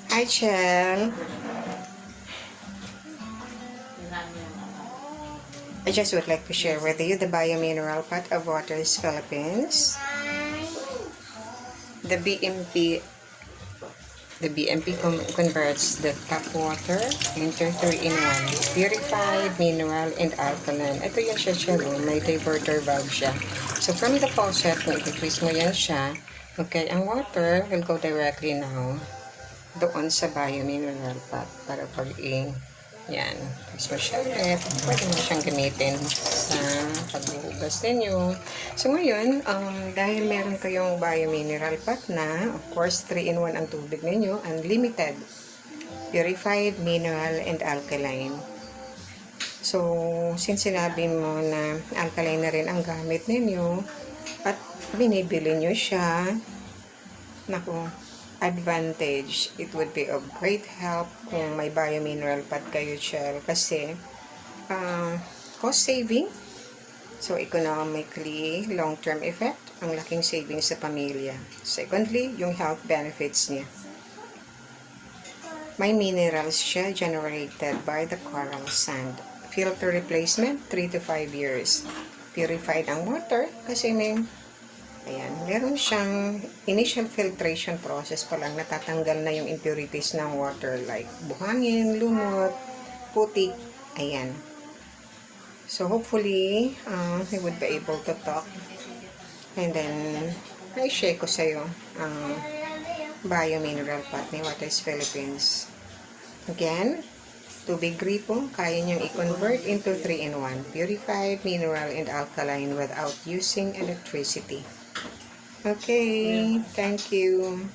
Hi, Chel. I just would like to share with you the Biomineral Pot of Waters Philippines. The BMP converts the tap water into 3-in-1. Purified, mineral, and alkaline. Ito yan siya, Chel. May diverter valve siya. So, from the faucet, kung i-twist mo yan siya, okay, ang water will go directly now doon sa Biomineral Pot para yan, twist mo siya ulit. Pwede mo siyang gamitin sa paghuhugas ninyo. So ngayon, dahil meron kayong Biomineral Pot na, of course, 3-in-1 ang tubig ninyo, unlimited, purified, mineral, and alkaline. So, since sinabi mo na alkaline na rin ang gamit ninyo, at binibili nyo siya, naku, advantage. It would be of great help kung may Biomineral Pot kayo, Chel, kasi cost saving, so economically, long-term effect, ang laking savings sa pamilya. Secondly, yung health benefits niya. May minerals siya generated by the coral sand. Filter replacement, 3 to 5 years. Purified ang water kasi ayan, meron siyang initial filtration process pa lang, natatanggal na yung impurities ng water like buhangin, lumot, putik, ayan. So hopefully, we would be able to talk. And then, i-share ko sa'yo ang Biomineral Pot ni Waters Philippines. Again, tubig gripo, kaya niyang i-convert into 3-in-1. Purified, mineral, and alkaline without using electricity. Okay, thank you.